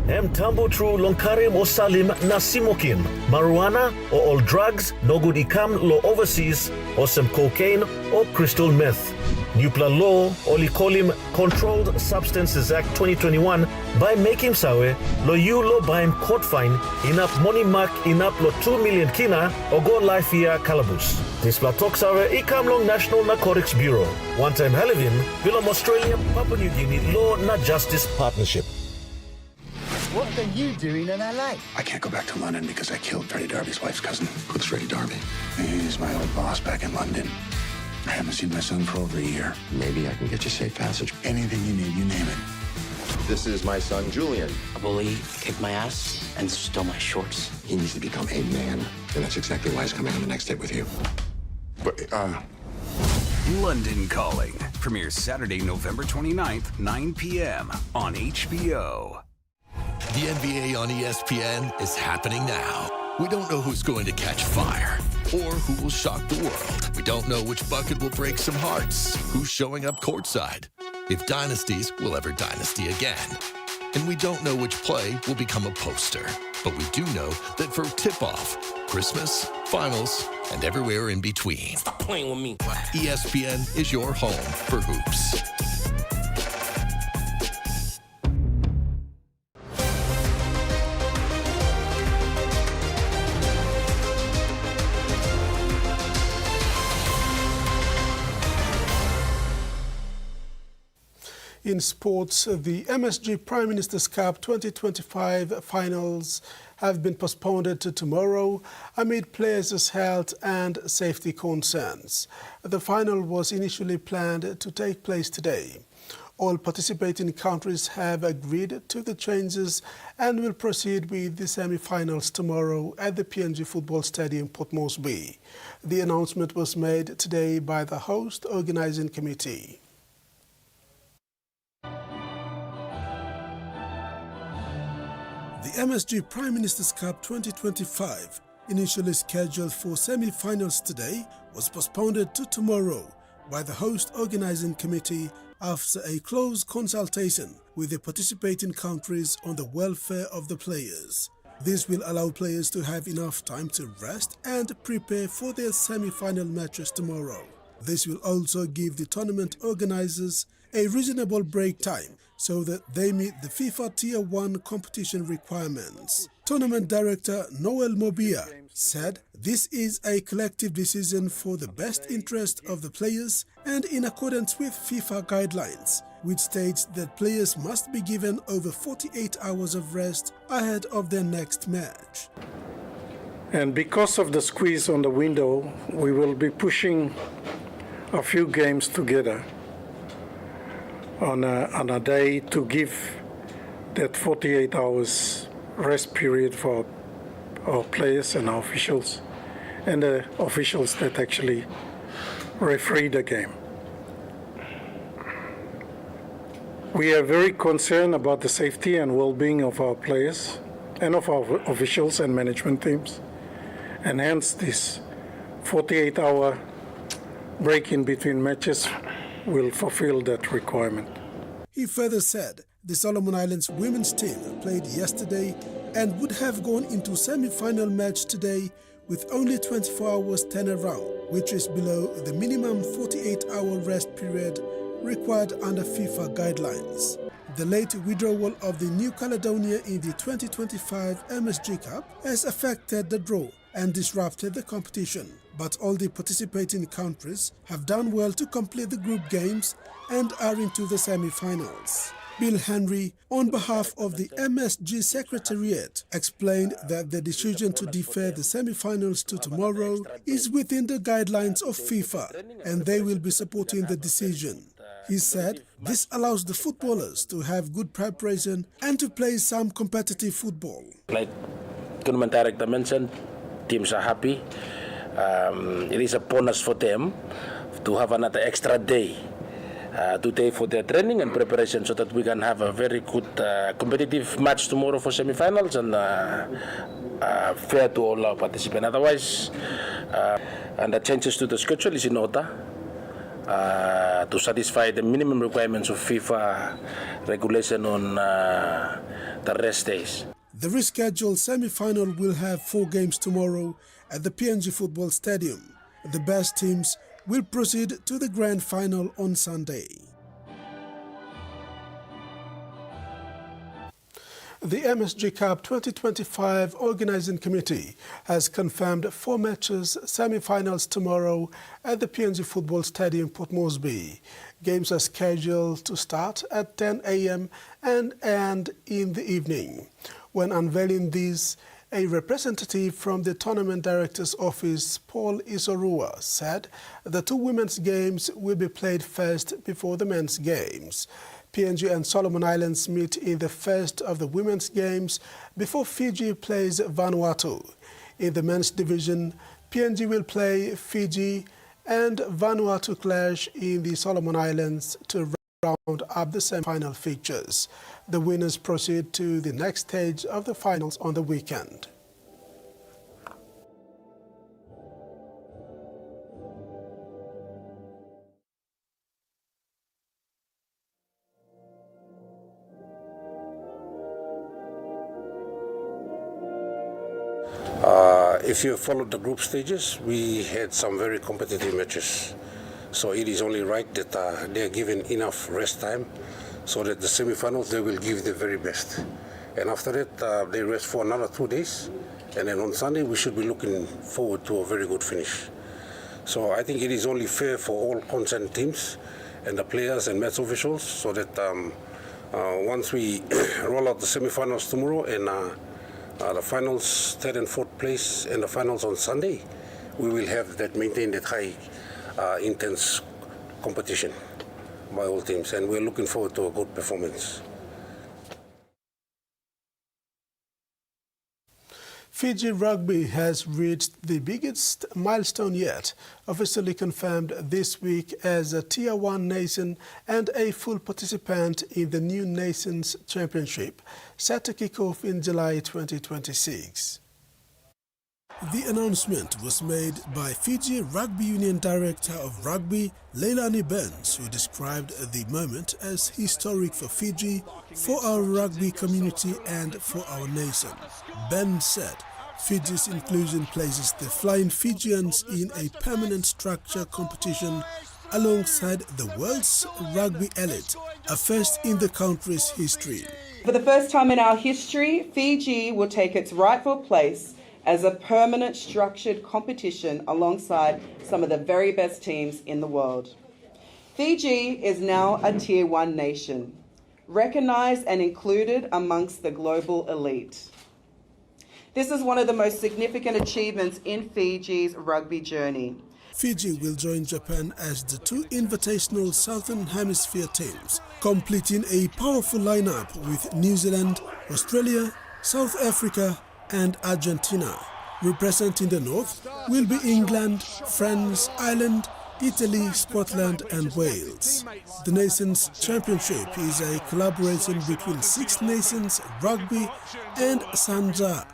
Mtambo tru lonkarim o salim na simokin. Marijuana or all drugs no good ikam lo overseas or some cocaine or crystal meth. Nupla law or likolim Controlled Substances Act 2021 by making sawe lo you lo baim court fine enough money mark enough lo 2 million kina or go life year calabus. This platok sawe ikam long National Narcotics Bureau. One time Halivin, Vilom Australia, Papua New Guinea Law Na Justice Partnership. What are you doing in LA? I can't go back to London because I killed Freddie Darby's wife's cousin. Who's Freddie Darby? He's my old boss back in London. I haven't seen my son for over a year. Maybe I can get you safe passage. Anything you need, you name it. This is my son, Julian. A bully kicked my ass and stole my shorts. He needs to become a man, and that's exactly why he's coming on the next date with you. But, London Calling premieres Saturday, November 29th, 9 p.m. on HBO. The NBA on ESPN is happening now. We don't know who's going to catch fire or who will shock the world. We don't know which bucket will break some hearts, who's showing up courtside, if dynasties will ever dynasty again. And we don't know which play will become a poster. But we do know that for tip-off, Christmas, finals, and everywhere in between, Stop playing with me. ESPN is your home for hoops. In sports, the MSG Prime Minister's Cup 2025 finals have been postponed to tomorrow amid players' health and safety concerns. The final was initially planned to take place today. All participating countries have agreed to the changes and will proceed with the semi-finals tomorrow at the PNG Football Stadium, Port Moresby. The announcement was made today by the host organising committee. The MSG Prime Minister's Cup 2025, initially scheduled for semi-finals today, was postponed to tomorrow by the host organising committee after a close consultation with the participating countries on the welfare of the players. This will allow players to have enough time to rest and prepare for their semi-final matches tomorrow. This will also give the tournament organisers a reasonable break time so that they meet the FIFA Tier 1 competition requirements. Tournament Director Noel Mobia said this is a collective decision for the best interest of the players and in accordance with FIFA guidelines, which states that players must be given over 48 hours of rest ahead of their next match. And because of the squeeze on the window, we will be pushing a few games together on a day to give that 48 hours rest period for our players and our officials and the officials that actually referee the game. We are very concerned about the safety and well-being of our players and of our officials and management teams, and hence this 48-hour break in between matches will fulfill that requirement. He further said the Solomon Islands women's team played yesterday and would have gone into semi-final match today with only 24 hours turnaround, which is below the minimum 48-hour rest period required under FIFA guidelines. The late withdrawal of the New Caledonia in the 2025 MSG Cup has affected the draw and disrupted the competition, but all the participating countries have done well to complete the group games and are into the semi-finals. Bill Henry, on behalf of the MSG Secretariat, explained that the decision to defer the semi-finals to tomorrow is within the guidelines of FIFA, and they will be supporting the decision. He said this allows the footballers to have good preparation and to play some competitive football. Like Tournament Director mentioned, teams are happy. It is a bonus for them to have another extra day today for their training and preparation, so that we can have a very good competitive match tomorrow for semi-finals and fair to all our participants. Otherwise, and the changes to the schedule is in order to satisfy the minimum requirements of FIFA regulation on the rest days. The rescheduled semi-final will have 4 games tomorrow at the PNG Football Stadium. The best teams will proceed to the grand final on Sunday. The MSG Cup 2025 Organizing Committee has confirmed 4 matches semi-finals tomorrow at the PNG Football Stadium, Port Moresby. Games are scheduled to start at 10 a.m. and end in the evening. When unveiling these, a representative from the Tournament Director's Office, Paul Isorua, said the 2 women's games will be played first before the men's games. PNG and Solomon Islands meet in the first of the women's games before Fiji plays Vanuatu. In the men's division, PNG will play Fiji and Vanuatu clash in the Solomon Islands to round up the semi-final fixtures. The winners proceed to the next stage of the finals on the weekend. If you followed the group stages, we had some very competitive matches. So it is only right that they are given enough rest time so that the semi-finals they will give the very best. And after that, they rest for another 2 days. And then on Sunday, we should be looking forward to a very good finish. So I think it is only fair for all concerned teams and the players and match officials so that once we roll out the semi-finals tomorrow and the finals, 3rd and 4th place, and the finals on Sunday, we will have that maintained that high, intense competition by all teams, and we're looking forward to a good performance. Fiji Rugby has reached the biggest milestone yet, officially confirmed this week as a Tier 1 nation and a full participant in the new Nations Championship, set to kick off in July 2026. The announcement was made by Fiji Rugby Union Director of Rugby, Leilani Burns, who described the moment as historic for Fiji, for our rugby community and for our nation. Burns said Fiji's inclusion places the Flying Fijians in a permanent structure competition alongside the world's rugby elite, a first in the country's history. For the first time in our history, Fiji will take its rightful place as a permanent structured competition alongside some of the very best teams in the world. Fiji is now a Tier 1 nation, recognised and included amongst the global elite. This is one of the most significant achievements in Fiji's rugby journey. Fiji will join Japan as the 2 invitational Southern Hemisphere teams, completing a powerful lineup with New Zealand, Australia, South Africa and Argentina. Representing the North will be England, France, Ireland, Italy, Scotland and Wales. The Nations Championship is a collaboration between Six Nations Rugby and SANZA,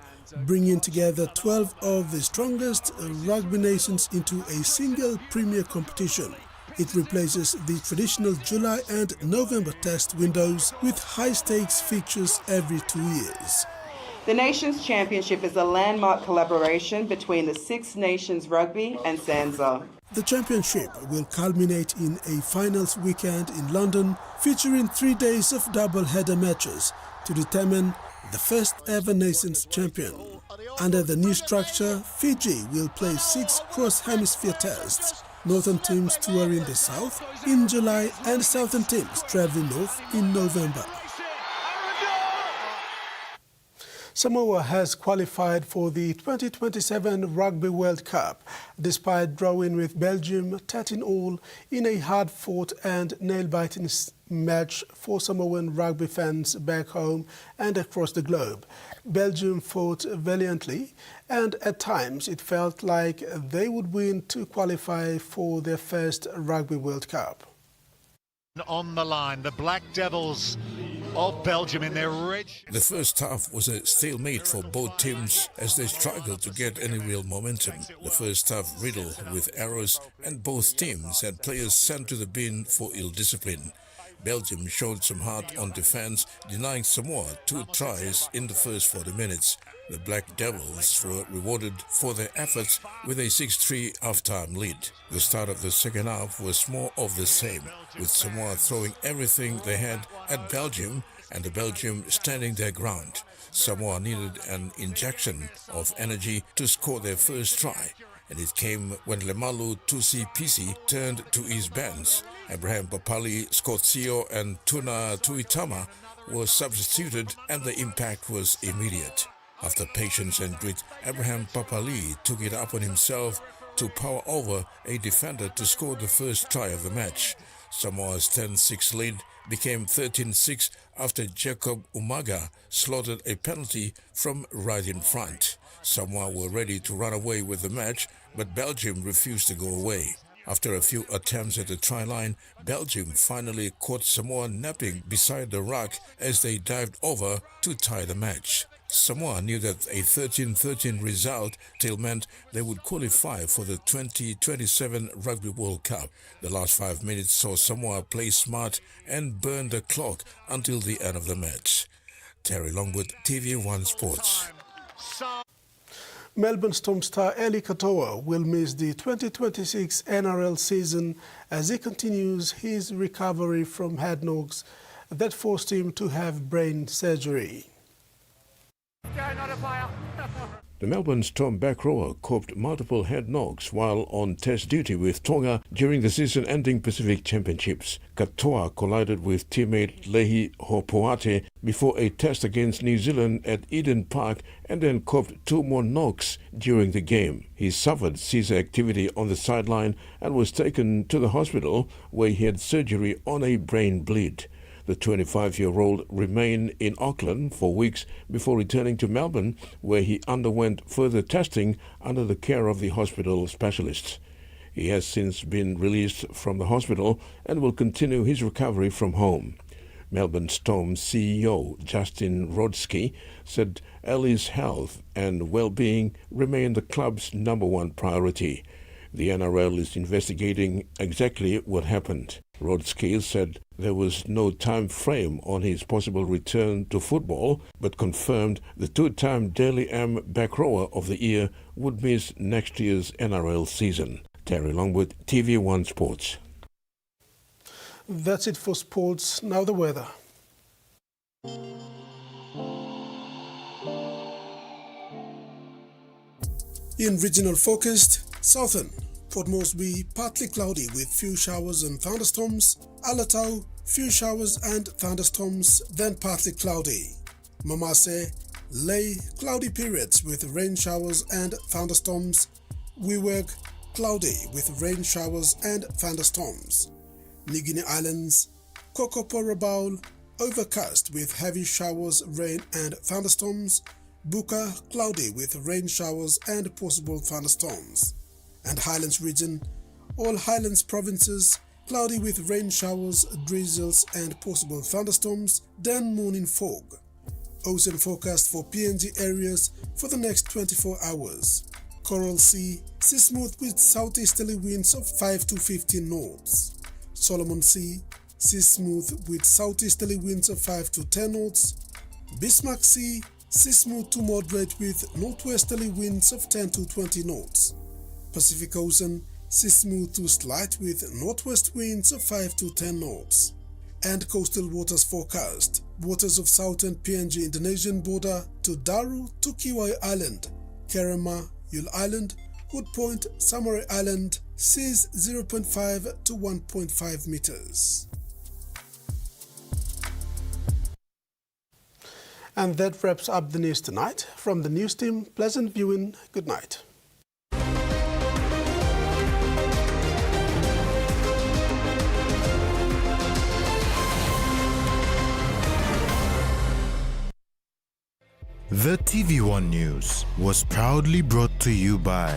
bringing together 12 of the strongest rugby nations into a single premier competition. It replaces the traditional July and November test windows with high-stakes fixtures every 2 years. The Nations Championship is a landmark collaboration between the Six Nations Rugby and SANZA. The championship will culminate in a finals weekend in London, featuring 3 days of double-header matches to determine the first ever Nations champion. Under the new structure, Fiji will play 6 cross-hemisphere tests, northern teams touring the south in July and southern teams traveling north in November. Samoa has qualified for the 2027 Rugby World Cup, despite drawing with Belgium 13-all in a hard-fought and nail-biting match for Samoan rugby fans back home and across the globe. Belgium fought valiantly, and at times it felt like they would win to qualify for their first Rugby World Cup. On the line, the Black Devils of Belgium in their red. The first half was a stalemate for both teams as they struggled to get any real momentum. The first half riddled with errors, and both teams had players sent to the bin for ill discipline. Belgium showed some heart on defense, denying Samoa 2 tries in the first 40 minutes. The Black Devils were rewarded for their efforts with a 6-3 half-time lead. The start of the second half was more of the same, with Samoa throwing everything they had at Belgium and the Belgium standing their ground. Samoa needed an injection of energy to score their first try, and it came when Lemalu Tusi-Pisi turned to his bench. Abraham Papali, Scott Sio and Tuna Tuitama were substituted, and the impact was immediate. After patience and grit, Abraham Papali took it upon himself to power over a defender to score the first try of the match. Samoa's 10-6 lead became 13-6 after Jacob Umaga slaughtered a penalty from right in front. Samoa were ready to run away with the match, but Belgium refused to go away. After a few attempts at the try line, Belgium finally caught Samoa napping beside the rock as they dived over to tie the match. Samoa knew that a 13-13 result still meant they would qualify for the 2027 Rugby World Cup. The last 5 minutes saw Samoa play smart and burn the clock until the end of the match. Terry Longwood, TVWAN Sports. Melbourne Storm star Eli Katoa will miss the 2026 NRL season as he continues his recovery from head knocks that forced him to have brain surgery. The Melbourne Storm back rower coped multiple head knocks while on test duty with Tonga during the season-ending Pacific Championships. Katoa collided with teammate Lehi Hopoate before a test against New Zealand at Eden Park and then coped 2 more knocks during the game. He suffered seizure activity on the sideline and was taken to the hospital where he had surgery on a brain bleed. The 25-year-old remained in Auckland for weeks before returning to Melbourne, where he underwent further testing under the care of the hospital specialists. He has since been released from the hospital and will continue his recovery from home. Melbourne Storm CEO Justin Rodsky said Ellie's health and well-being remain the club's #1 priority. The NRL is investigating exactly what happened. Rodsky said there was no time frame on his possible return to football, but confirmed the 2-time Daily M back rower of the year would miss next year's NRL season. Terry Longwood, TV1 Sports. That's it for sports. Now the weather. In regional focused, southern Port Moresby, partly cloudy with few showers and thunderstorms. Alatau, few showers and thunderstorms, then partly cloudy. Mamase, Lay, cloudy periods with rain showers and thunderstorms. Wewak, cloudy with rain showers and thunderstorms. New Guinea Islands, Kokopo-Rabaul, overcast with heavy showers, rain and thunderstorms. Buka, cloudy with rain showers and possible thunderstorms. And Highlands region, All highlands provinces, cloudy with rain showers, drizzles and possible thunderstorms, then morning fog. Ocean forecast for PNG areas for the next 24 hours. Coral Sea, sea smooth with southeasterly winds of 5 to 15 knots. Solomon Sea, sea smooth with southeasterly winds of 5 to 10 knots. Bismarck Sea, sea smooth to moderate with northwesterly winds of 10 to 20 knots. Pacific Ocean, sea smooth to slight with northwest winds of 5 to 10 knots. And coastal waters forecast. Waters of southern PNG Indonesian border to Daru to Kiwai Island, Kerema, Yule Island, Hood Point, Samare Island, seas 0.5 to 1.5 meters. And that wraps up the news tonight. From the news team, pleasant viewing. Good night. The TVWAN News was proudly brought to you by